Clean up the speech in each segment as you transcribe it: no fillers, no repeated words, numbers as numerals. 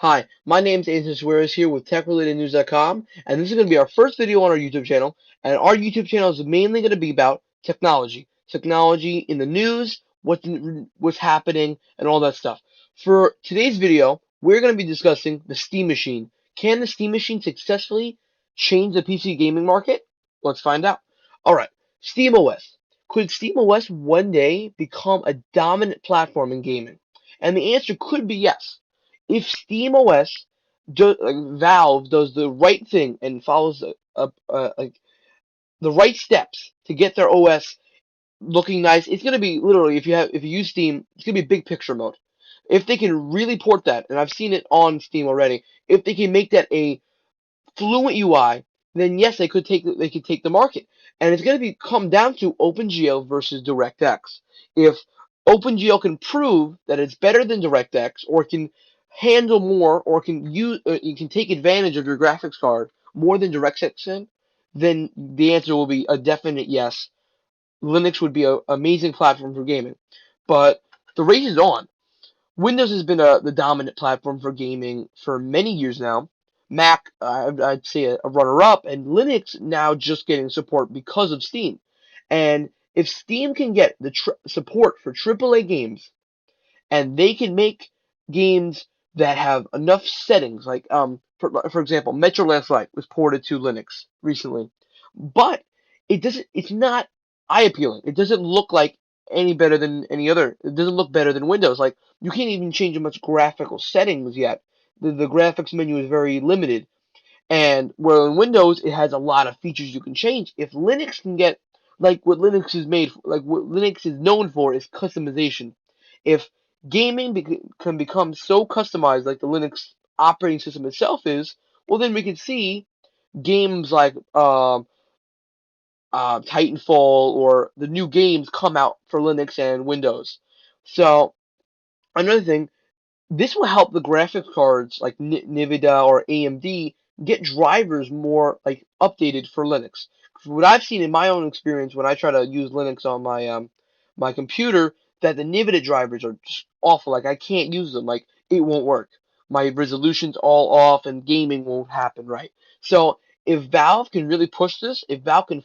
Hi, my name is Anthony Suarez here with TechRelatedNews.com, and this is going to be our first video on our YouTube channel. And our YouTube channel is mainly going to be about technology in the news, what's happening, and all that stuff. For today's video, we're going to be discussing the Steam Machine. Can the Steam Machine successfully change the PC gaming market? Let's find out. All right, SteamOS. Could SteamOS one day become a dominant platform in gaming? And the answer could be yes. If SteamOS, Valve does the right thing and follows like the right steps to get their OS looking nice, it's gonna be literally if you use Steam, it's gonna be big picture mode. If they can really port that, and I've seen it on Steam already, if they can make that a fluent UI, then yes, they could take the market, and it's going to come down to OpenGL versus DirectX. If OpenGL can prove that it's better than DirectX, or can handle more, or you can take advantage of your graphics card more than DirectX can, then the answer will be a definite yes. Linux would be an amazing platform for gaming, but the race is on. Windows has been the dominant platform for gaming for many years now. Mac, I'd say a runner-up, and Linux now just getting support because of Steam. And if Steam can get the support for AAA games, and they can make games that have enough settings, like for example, Metro Last Light was ported to Linux recently, but it's not eye appealing. It doesn't look like any better than any other. It doesn't look better than Windows. Like you can't even change much graphical settings yet. The graphics menu is very limited, and where in Windows it has a lot of features you can change. If Linux can get like what Linux is known for is customization. If gaming can become so customized like the Linux operating system itself is, well then we can see games like Titanfall or the new games come out for Linux and Windows. So another thing, this will help the graphics cards like NVIDIA or AMD get drivers more like updated for Linux. What I've seen in my own experience when I try to use Linux on my computer, that the NVIDIA drivers are just awful. Like I can't use them. Like it won't work. My resolution's all off, and gaming won't happen right. So if Valve can really push this, if Valve can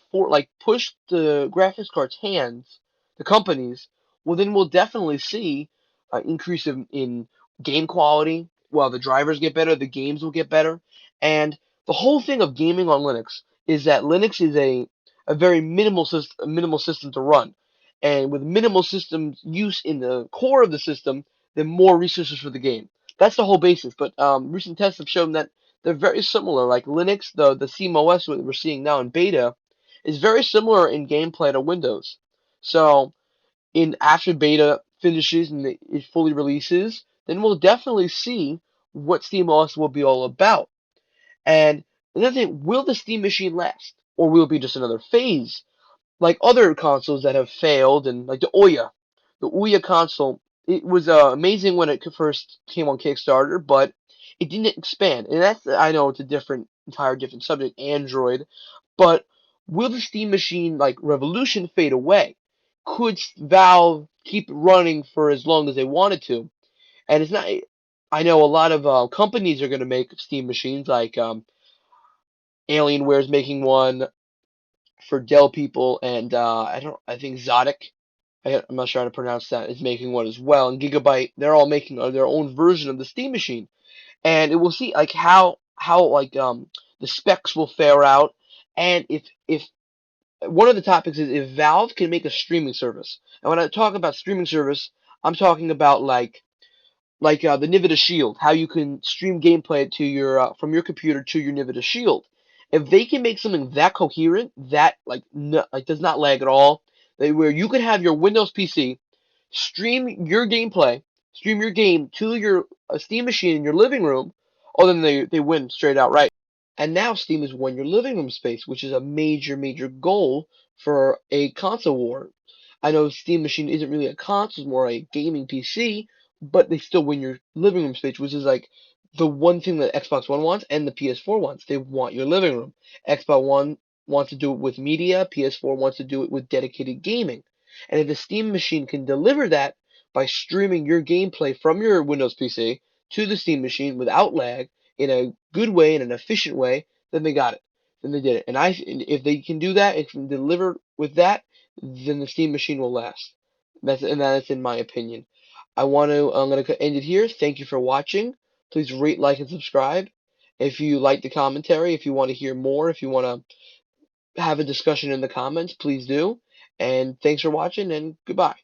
push the graphics cards hands, the companies, well then we'll definitely see an increase in game quality. Well, the drivers get better, the games will get better, and the whole thing of gaming on Linux is that Linux is a very minimal system to run, and with minimal systems use in the core of the system, then more resources for the game. That's the whole basis. But recent tests have shown that they're very similar. Like Linux, the CMOS that we're seeing now in beta is very similar in gameplay to Windows. So in after beta finishes and it fully releases, then we'll definitely see what SteamOS will be all about. And another thing, will the Steam machine last? Or will it be just another phase? Like other consoles that have failed, and like the Ouya. The Ouya console, it was amazing when it first came on Kickstarter, but it didn't expand. And I know it's a entire different subject, Android, but will the Steam machine like revolution fade away? Could Valve keep running for as long as they wanted to? And it's not. I know a lot of companies are going to make Steam machines, like Alienware's making one for Dell people, and I think Zotic. I'm not sure how to pronounce that. Is making one as well, and Gigabyte. They're all making their own version of the Steam machine, and it will see like how like the specs will fare out, and if one of the topics is if Valve can make a streaming service. And when I talk about streaming service, I'm talking about the Nvidia Shield, how you can stream gameplay to your from your computer to your Nvidia Shield. If they can make something that coherent, that like no, like does not lag at all, where you can have your Windows PC stream your gameplay, stream your game to your Steam machine in your living room, oh then they win straight out right. And now Steam has won your living room space, which is a major goal for a console war. I know Steam Machine isn't really a console, it's more a gaming PC, but they still win your living room space, which is like the one thing that Xbox One wants and the PS4 wants. They want your living room. Xbox One wants to do it with media, PS4 wants to do it with dedicated gaming. And if the Steam Machine can deliver that by streaming your gameplay from your Windows PC to the Steam machine without lag in a good way, in an efficient way, then they got it. Then they did it. And if they can do that, if they can deliver with that, then the Steam machine will last. That's in my opinion. I'm gonna end it here. Thank you for watching. Please rate, like, and subscribe. If you like the commentary, if you want to hear more, if you want to have a discussion in the comments, please do. And thanks for watching, and goodbye.